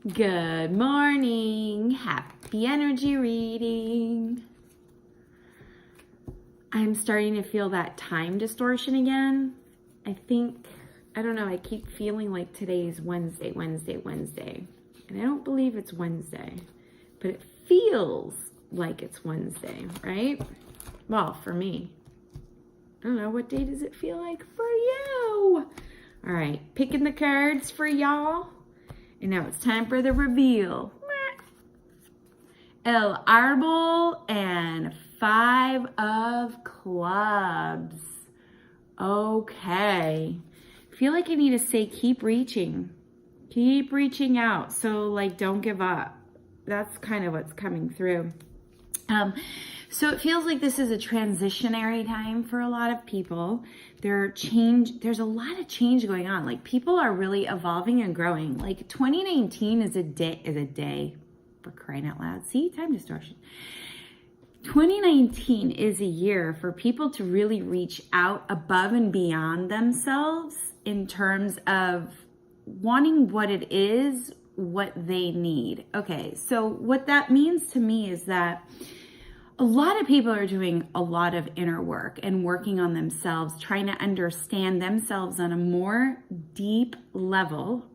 Good morning. Happy energy reading. I'm starting to feel that time distortion again. I don't know, I keep feeling like today's Wednesday. And I don't believe it's Wednesday, but it feels like it's Wednesday, right? Well, for me. I don't know, what day does it feel like for you? All right, picking the cards for y'all. And now it's time for the reveal. El Arbol and 5 of Clubs. Okay. I feel like I need to say keep reaching. Keep reaching out. So like don't give up. That's kind of what's coming through. So it feels like this is a transitionary time for a lot of people. There's a lot of change going on. Like people are really evolving and growing. Like 2019 is a day for crying out loud. See, time distortion. 2019 is a year for people to really reach out above and beyond themselves in terms of wanting what it is, what they need. Okay, so what that means to me is that a lot of people are doing a lot of inner work and working on themselves, trying to understand themselves on a more deep level,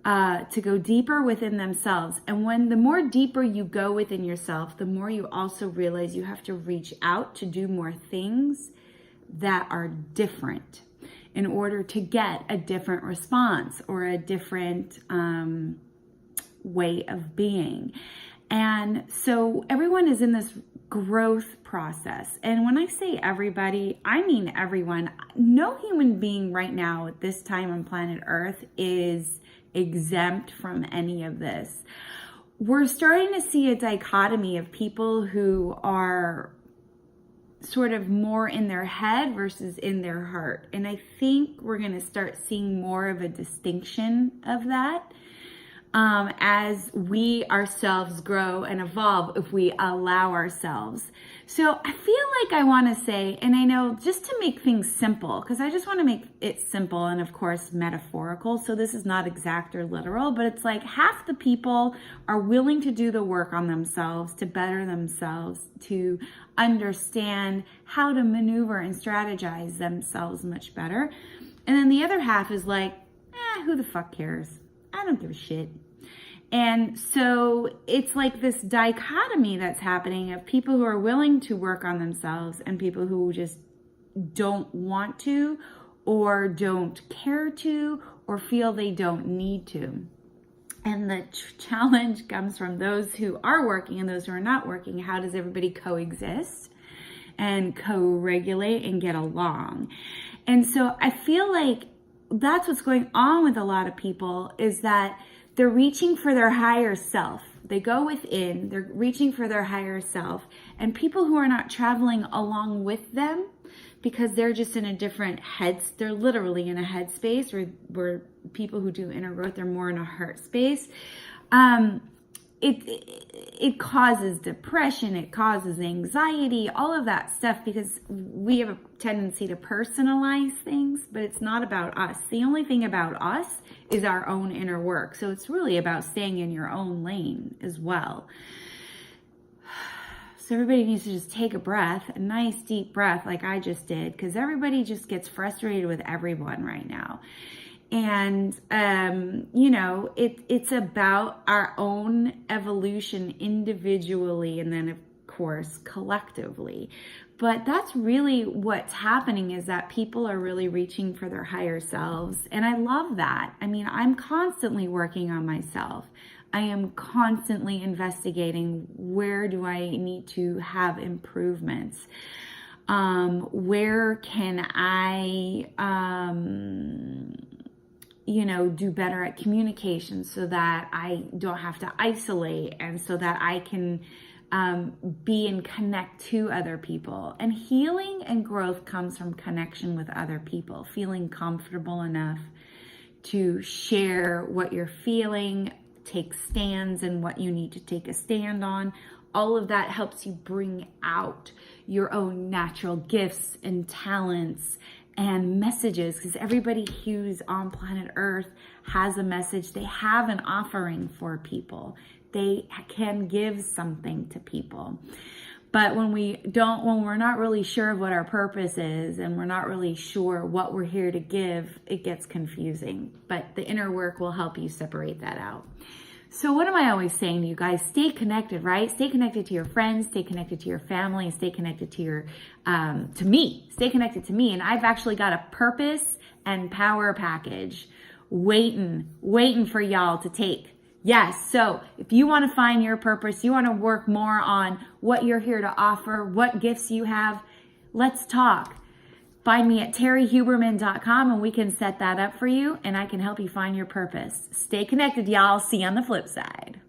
to go deeper within themselves. And the more deeper you go within yourself, the more you also realize you have to reach out to do more things that are different in order to get a different response or a different way of being. And so everyone is in this growth process. And when I say everybody, I mean everyone. No human being right now at this time on planet Earth is exempt from any of this. We're starting to see a dichotomy of people who are sort of more in their head versus in their heart. And I think we're going to start seeing more of a distinction of that. As we ourselves grow and evolve, if we allow ourselves. So I feel like I want to say, and I know just to make things simple, because I just want to make it simple and of course metaphorical. So this is not exact or literal, but it's like half the people are willing to do the work on themselves, to better themselves, to understand how to maneuver and strategize themselves much better. And then the other half is like, who the fuck cares? I don't give a shit. And so it's like this dichotomy that's happening of people who are willing to work on themselves and people who just don't want to or don't care to or feel they don't need to. And the challenge comes from those who are working and those who are not working. How does everybody coexist and co-regulate and get along? And so I feel like that's what's going on with a lot of people, is that they're reaching for their higher self. They go within, they're reaching for their higher self. And people who are not traveling along with them because they're just in a different they're literally in a headspace, where people who do inner growth are more in a heart space. It causes depression, it causes anxiety, all of that stuff, because we have a tendency to personalize things, but it's not about us. The only thing about us is our own inner work. So it's really about staying in your own lane as well. So everybody needs to just take a breath, a nice deep breath like I just did, because everybody just gets frustrated with everyone right now. And, it's about our own evolution individually and then, of course, collectively. But that's really what's happening, is that people are really reaching for their higher selves. And I love that. I mean, I'm constantly working on myself. I am constantly investigating, where do I need to have improvements? Where can I do better at communication so that I don't have to isolate, and so that I can be and connect to other people. And healing and growth comes from connection with other people, feeling comfortable enough to share what you're feeling, take stands and what you need to take a stand on. All of that helps you bring out your own natural gifts and talents and messages, because everybody who's on planet Earth has a message. They have an offering for people. They can give something to people. But when we're not really sure of what our purpose is, and we're not really sure what we're here to give, it gets confusing. But the inner work will help you separate that out. So what am I always saying to you guys? Stay connected, right? Stay connected to your friends, stay connected to your family, and stay connected to to me. Stay connected to me. And I've actually got a purpose and power package waiting for y'all to take. Yes, so if you want to find your purpose, you want to work more on what you're here to offer, what gifts you have, let's talk. Find me at terryhuberman.com and we can set that up for you, and I can help you find your purpose. Stay connected, y'all. See you on the flip side.